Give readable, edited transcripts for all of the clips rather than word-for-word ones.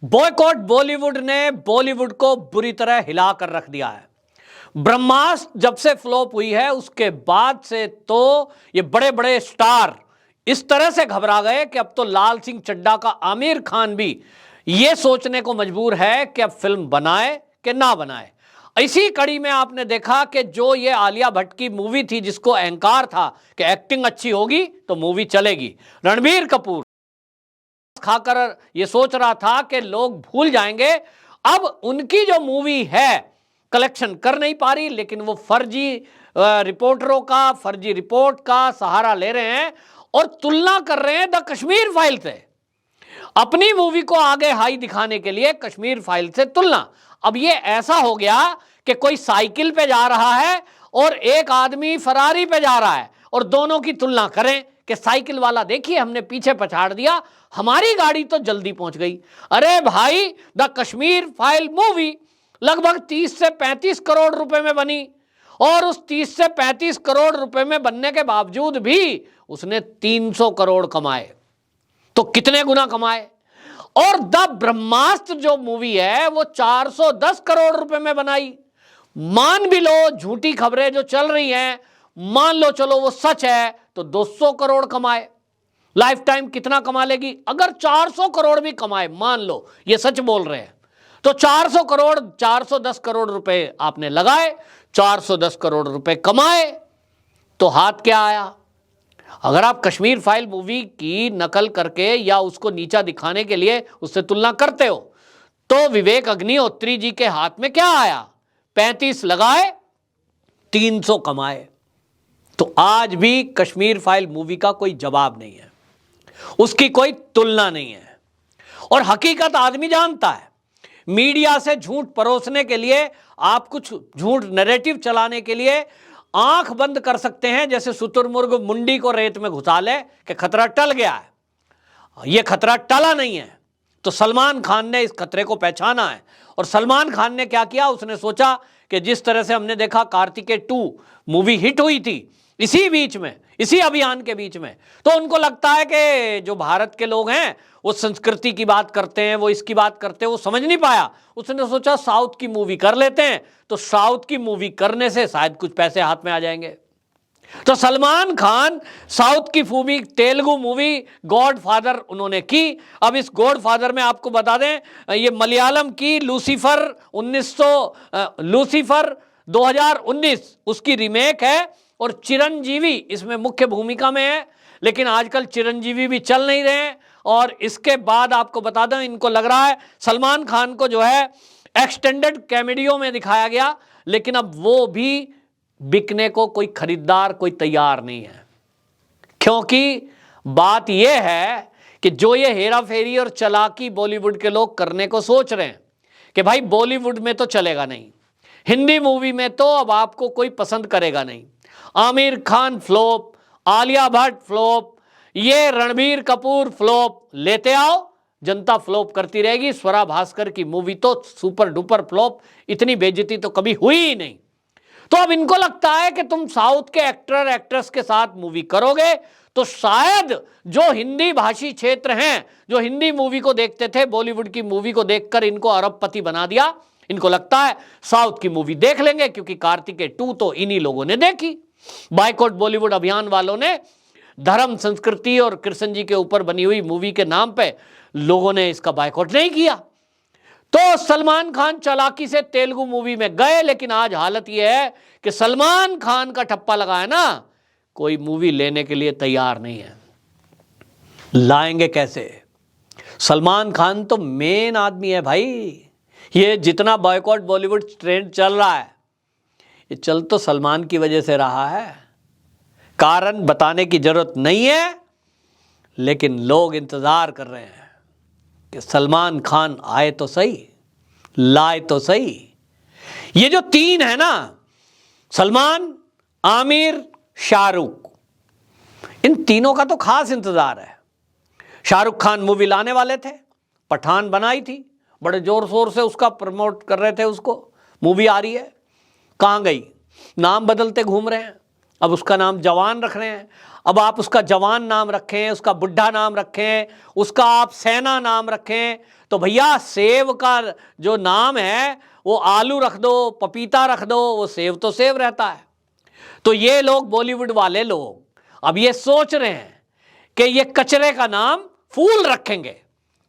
Boycott Bollywood ने बॉलीवुड को बुरी तरह हिला कर रख दिया है। ब्रह्मास्त्र जब से फ्लॉप हुई है उसके बाद से तो ये बड़े बड़े स्टार इस तरह से घबरा गए कि अब तो लाल सिंह चड्ढा का आमिर खान भी ये सोचने को मजबूर है कि अब फिल्म बनाए कि ना बनाए। इसी कड़ी में आपने देखा कि जो ये आलिया भट्ट की मूवी थी जिसको अहंकार था कि एक्टिंग अच्छी होगी तो मूवी चलेगी, रणबीर कपूर खाकर ये सोच रहा था कि लोग भूल जाएंगे। अब उनकी जो मूवी है कलेक्शन कर नहीं पा रही, लेकिन वो फर्जी रिपोर्टरों का, फर्जी रिपोर्ट का सहारा ले रहे हैं और तुलना कर रहे हैं द कश्मीर फाइल से। अपनी मूवी को आगे हाई दिखाने के लिए कश्मीर फाइल से तुलना। अब ये ऐसा हो गया कि कोई साइकिल पे जा रहा है और एक आदमी फरारी पे जा रहा है और दोनों की तुलना करें कि साइकिल वाला देखिए हमने पीछे पछाड़ दिया, हमारी गाड़ी तो जल्दी पहुंच गई। अरे भाई, द कश्मीर फाइल मूवी लगभग 30 से 35 करोड़ रुपए में बनी और उस 30 से 35 करोड़ रुपए में बनने के बावजूद भी उसने 300 करोड़ कमाए। तो कितने गुना कमाए। और द ब्रह्मास्त्र जो मूवी है वो 410 करोड़ रुपए में बनाई। मान भी लो झूठी खबरें जो चल रही हैं, मान लो चलो वो सच है तो 200 करोड़ कमाए। लाइफ टाइम कितना कमा लेगी? अगर 400 करोड़ भी कमाए, मान लो ये सच बोल रहे हैं, तो 400 करोड़ 410 करोड़ रुपए आपने लगाए, 410 करोड़ रुपए कमाए, तो हाथ क्या आया? अगर आप कश्मीर फाइल मूवी की नकल करके या उसको नीचा दिखाने के लिए उससे तुलना करते हो तो विवेक अग्निहोत्री जी के हाथ में क्या आया? 35 लगाए, 300 कमाए। तो आज भी कश्मीर फाइल मूवी का कोई जवाब नहीं है, उसकी कोई तुलना नहीं है। और हकीकत आदमी जानता है। मीडिया से झूठ परोसने के लिए, आप कुछ झूठ नैरेटिव चलाने के लिए आंख बंद कर सकते हैं, जैसे शुतुरमुर्ग मुंडी को रेत में घुसा ले कि खतरा टल गया है। यह खतरा टला नहीं है। तो सलमान खान ने इस खतरे को पहचाना है और सलमान खान ने क्या किया? उसने सोचा कि जिस तरह से हमने देखा कार्तिकेय 2 मूवी हिट हुई थी इसी बीच में, इसी अभियान के बीच में, तो उनको लगता है कि जो भारत के लोग हैं वो संस्कृति की बात करते हैं, वो इसकी बात करते हैं, वो समझ नहीं पाया। उसने सोचा साउथ की मूवी कर लेते हैं, तो साउथ की मूवी करने से शायद कुछ पैसे हाथ में आ जाएंगे। तो सलमान खान साउथ की movie, Telugu movie God father उन्होंने की। अब इस गॉड फादर में आपको बता दें, ये मलयालम की लूसीफर 2019 उसकी रीमेक है और चिरंजीवी इसमें मुख्य भूमिका में है। लेकिन आजकल चिरंजीवी भी चल नहीं रहे हैं और इसके बाद आपको बता दें, इनको लग रहा है सलमान खान को जो है एक्सटेंडेड कॉमेडियों में दिखाया गया, लेकिन अब वो भी बिकने को कोई खरीदार कोई तैयार नहीं है। क्योंकि बात यह है कि जो ये हेरा फेरी और चालाकी बॉलीवुड के लोग करने को सोच रहे हैं कि भाई बॉलीवुड में तो चलेगा नहीं, हिंदी मूवी में तो अब आपको कोई पसंद करेगा नहीं। आमिर खान फ्लॉप, आलिया भट्ट फ्लॉप, ये रणबीर कपूर फ्लॉप, लेते आओ, जनता फ्लॉप करती रहेगी। स्वरा भास्कर की मूवी तो सुपर डुपर फ्लॉप, इतनी बेइज्जती तो कभी हुई ही नहीं। तो अब इनको लगता है कि तुम साउथ के एक्टर एक्ट्रेस के साथ मूवी करोगे तो शायद जो हिंदी भाषी क्षेत्र हैं, जो हिंदी मूवी को देखते थे, बॉलीवुड की मूवी को देखकर इनको अरबपति बना दिया। इनको लगता है साउथ की मूवी देख लेंगे क्योंकि कार्तिकेय 2 तो इन्हीं लोगों ने देखी। बॉयकॉट बॉलीवुड अभियान वालों ने धर्म, संस्कृति और कृष्ण जी के ऊपर बनी हुई मूवी के नाम पे लोगों ने इसका बायकॉट नहीं किया। तो सलमान खान चालाकी से तेलुगु मूवी में गए, लेकिन आज हालत यह है कि सलमान खान का ठप्पा लगा है ना, कोई मूवी लेने के लिए तैयार नहीं है। लाएंगे कैसे? सलमान खान तो मेन आदमी है भाई। ये जितना बॉयकॉट बॉलीवुड ट्रेंड चल रहा है, ये चल तो सलमान की वजह से रहा है। कारण बताने की जरूरत नहीं है, लेकिन लोग इंतजार कर रहे हैं कि सलमान खान आए तो सही, लाए तो सही। ये जो 3 है ना, सलमान, आमिर, शाहरुख, इन तीनों का तो खास इंतजार है। शाहरुख खान मूवी लाने वाले थे, पठान बनाई थी, बड़े जोर शोर से उसका प्रमोट कर रहे थे, उसको मूवी आ रही है, कहाँ गई? नाम बदलते घूम रहे हैं, अब उसका नाम जवान रख रहे हैं। अब आप उसका जवान नाम रखें, उसका बुढ़ा नाम रखें, उसका आप सेना नाम रखें, तो भैया सेव का जो नाम है वो आलू रख दो, पपीता रख दो, वो सेव तो सेव रहता है। तो ये लोग, बॉलीवुड वाले लोग अब ये सोच रहे हैं कि ये कचरे का नाम फूल रखेंगे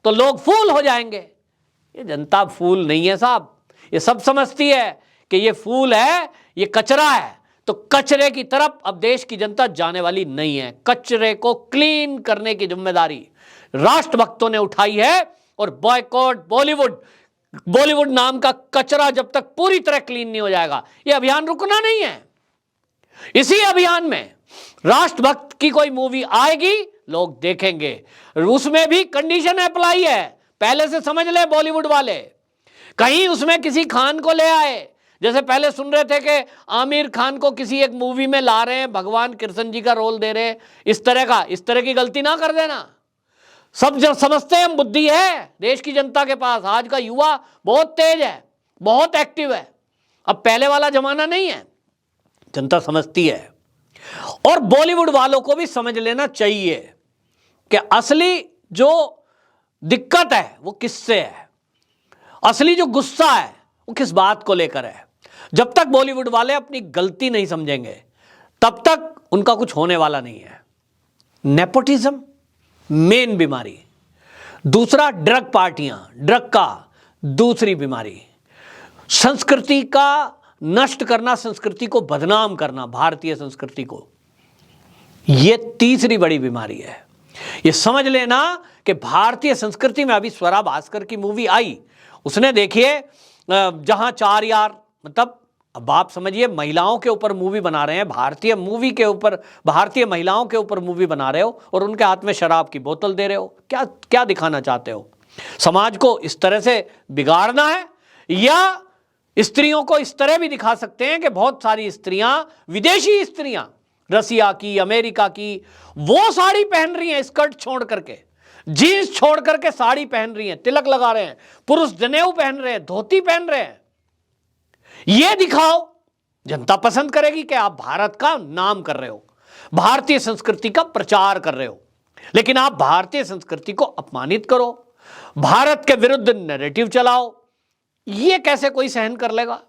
तो लोग फूल हो जाएंगे। ये जनता फूल नहीं है साहब, ये सब समझती है कि ये फूल है, ये कचरा है, तो कचरे की तरफ अब देश की जनता जाने वाली नहीं है। कचरे को क्लीन करने की जिम्मेदारी राष्ट्रभक्तों ने उठाई है और बॉयकॉट बॉलीवुड, बॉलीवुड नाम का कचरा जब तक पूरी तरह क्लीन नहीं हो जाएगा ये अभियान रुकना नहीं है। इसी अभियान में राष्ट्रभक्त की कोई मूवी आएगी, लोग देखेंगे, उसमें भी कंडीशन अप्लाई है, पहले से समझ ले बॉलीवुड वाले। कहीं उसमें किसी खान को ले आए, जैसे पहले सुन रहे थे कि आमिर खान को किसी एक मूवी में ला रहे हैं, भगवान कृष्ण जी का रोल दे रहे हैं, इस तरह की गलती ना कर देना। सब जब समझते हैं हम बुद्धि है देश की जनता के पास, आज का युवा बहुत तेज है, बहुत एक्टिव है, अब पहले वाला जमाना नहीं है, जनता समझती है। और बॉलीवुड वालों को भी समझ लेना चाहिए कि असली जो दिक्कत है वो किससे है, असली जो गुस्सा है वो किस बात को लेकर है। जब तक बॉलीवुड वाले अपनी गलती नहीं समझेंगे तब तक उनका कुछ होने वाला नहीं है। नेपोटिज्म मेन बीमारी, दूसरा ड्रग पार्टियां, ड्रग का दूसरी बीमारी, संस्कृति का नष्ट करना, संस्कृति को बदनाम करना, भारतीय संस्कृति को, यह तीसरी बड़ी बीमारी है। यह समझ लेना कि भारतीय संस्कृति में अभी स्वरा भास्कर की मूवी आई, उसने देखिए जहां चार यार, मतलब अब आप समझिए महिलाओं के ऊपर मूवी बना रहे हैं, भारतीय मूवी के ऊपर, भारतीय महिलाओं के ऊपर मूवी बना रहे हो और उनके हाथ में शराब की बोतल दे रहे हो। क्या क्या दिखाना चाहते हो? समाज को इस तरह से बिगाड़ना है? या स्त्रियों को इस तरह भी दिखा सकते हैं कि बहुत सारी स्त्रियां, विदेशी स्त्रियां, रसिया की, अमेरिका की, वो साड़ी पहन रही हैं, स्कर्ट छोड़ करके, जीन्स छोड़ करके साड़ी पहन रही हैं, तिलक लगा रहे हैं, पुरुष जनेऊ पहन रहे हैं, धोती पहन रहे हैं। ये दिखाओ, जनता पसंद करेगी कि आप भारत का नाम कर रहे हो, भारतीय संस्कृति का प्रचार कर रहे हो। लेकिन आप भारतीय संस्कृति को अपमानित करो, भारत के विरुद्ध नैरेटिव चलाओ, ये कैसे कोई सहन कर लेगा?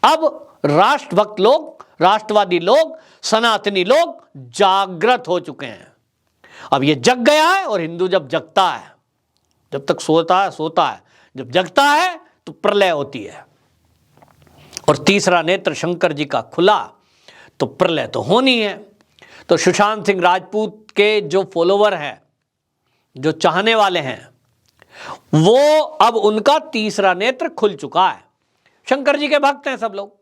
अब राष्ट्रभक्त लोग, राष्ट्रवादी लोग, सनातनी लोग जागृत हो चुके हैं। अब ये जग गया है, और हिंदू जब जगता है, जब तक सोता है सोता है, जब जगता है तो प्रलय होती है। और तीसरा नेत्र शंकर जी का खुला तो प्रलय तो होनी है। तो सुशांत सिंह राजपूत के जो फॉलोवर हैं, जो चाहने वाले हैं, वो अब उनका तीसरा नेत्र खुल चुका है। शंकर जी के भक्त हैं सब लोग,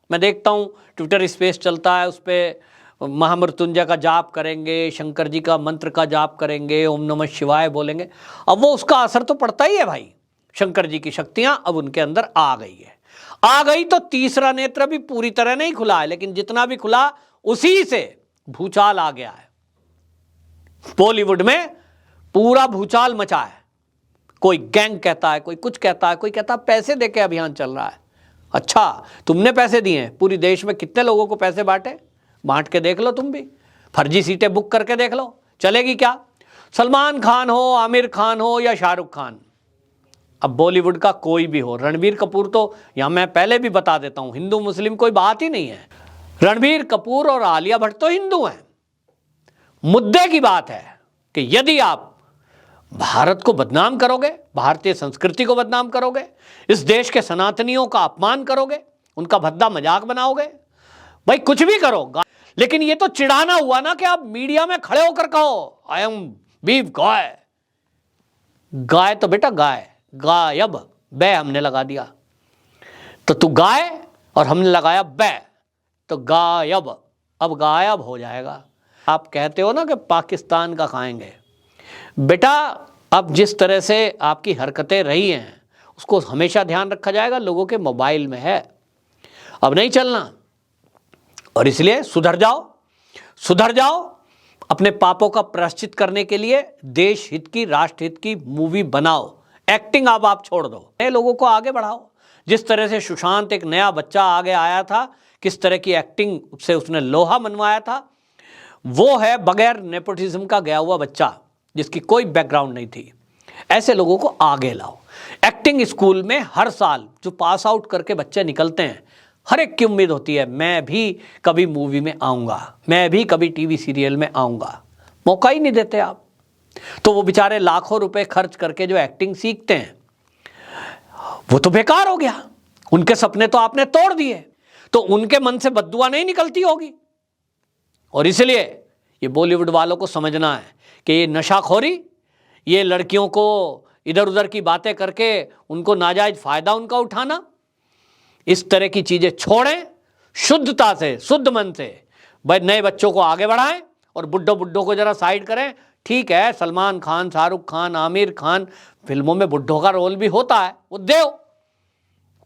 मैं देखता हूं ट्विटर स्पेस चलता है, उस पर महामृत्युंजय का जाप करेंगे, शंकर जी का मंत्र का जाप करेंगे, ओम नमः शिवाय बोलेंगे। अब वो उसका असर तो पड़ता ही है भाई, शंकर जी की शक्तियां अब उनके अंदर आ गई है। आ गई तो तीसरा नेत्र भी पूरी तरह नहीं खुला है, लेकिन जितना भी खुला उसी से भूचाल आ गया है। बॉलीवुड में पूरा भूचाल मचा है। कोई गैंग कहता है, कोई कुछ कहता है, कोई कहता है पैसे देके अभियान चल रहा है। अच्छा, तुमने पैसे दिए हैं? पूरी देश में कितने लोगों को पैसे बांटे? बांट के देख लो, तुम भी फर्जी सीटें बुक करके देख लो, चलेगी क्या? सलमान खान हो, आमिर खान हो या शाहरुख खान, अब बॉलीवुड का कोई भी हो, रणबीर कपूर, तो यहां मैं पहले भी बता देता हूं, हिंदू मुस्लिम कोई बात ही नहीं है। रणबीर कपूर और आलिया भट्ट तो हिंदू हैं। मुद्दे की बात है कि यदि आप भारत को बदनाम करोगे, भारतीय संस्कृति को बदनाम करोगे, इस देश के सनातनियों का अपमान करोगे, उनका भद्दा मजाक बनाओगे, भाई कुछ भी करो, लेकिन ये तो चिढ़ाना हुआ ना कि आप मीडिया में खड़े होकर कहो आई एम बीफ गाय। गाय तो बेटा गाय, गायब, बै हमने लगा दिया, तो तू गाय और हमने लगाया बै, तो गायब, अब गायब हो जाएगा। आप कहते हो ना कि पाकिस्तान का खाएंगे, बेटा अब जिस तरह से आपकी हरकतें रही हैं उसको हमेशा ध्यान रखा जाएगा, लोगों के मोबाइल में है, अब नहीं चलना। और इसलिए सुधर जाओ, सुधर जाओ, अपने पापों का प्रायश्चित करने के लिए देश हित की, राष्ट्र हित की मूवी बनाओ। एक्टिंग अब आप छोड़ दो, नए लोगों को आगे बढ़ाओ। जिस तरह से सुशांत एक नया बच्चा आगे आया था, किस तरह की एक्टिंग से उसने लोहा मनवाया था, वो है बगैर नेपोटिज्म का गया हुआ बच्चा जिसकी कोई बैकग्राउंड नहीं थी। ऐसे लोगों को आगे लाओ। एक्टिंग स्कूल में हर साल जो पास आउट करके बच्चे निकलते हैं, हर एक की उम्मीद होती है मैं भी कभी मूवी में आऊँगा, मैं भी कभी टीवी सीरियल में आऊँगा। मौका ही नहीं देते आप। तो वो बेचारे लाखों रुपए खर्च करके जो एक्टिंग सीखते हैं वो तो बेकार हो गया। उनके सपने तो आपने तोड़ दिए। तो उनके मन से बद्दुआ नहीं निकलती होगी। और इसलिए ये बॉलीवुड वालों को समझना है कि ये नशाखोरी, ये लड़कियों को इधर उधर की बातें करके उनको नाजायज फायदा उनका उठाना, इस तरह की चीजें छोड़ें। शुद्धता से, शुद्ध मन से नए बच्चों को आगे बढ़ाएं और बुड्ढों को जरा साइड करें। ठीक है, सलमान खान, शाहरुख खान, आमिर खान फिल्मों में बुड्ढों का रोल भी होता है, वो देव,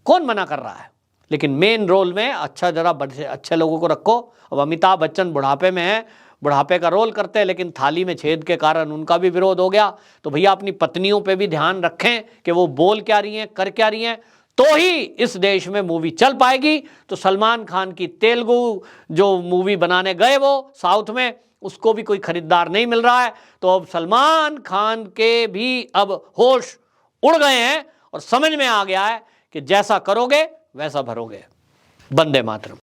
कौन मना कर रहा है। लेकिन मेन रोल में जरा अच्छे लोगों को रखो। अब अमिताभ बच्चन बुढ़ापे में है, बुढ़ापे का रोल करते हैं, लेकिन थाली में छेद के कारण उनका भी विरोध हो गया। तो भैया अपनी पत्नियों पे भी ध्यान रखें कि वो बोल क्या रही हैं, कर क्या रही हैं, तो ही इस देश में मूवी चल पाएगी। तो सलमान खान की तेलुगु जो मूवी बनाने गए वो साउथ में, उसको भी कोई खरीदार नहीं मिल रहा है। तो अब सलमान खान के भी अब होश उड़ गए हैं और समझ में आ गया है कि जैसा करोगे वैसा भरोगे। वंदे मातरम।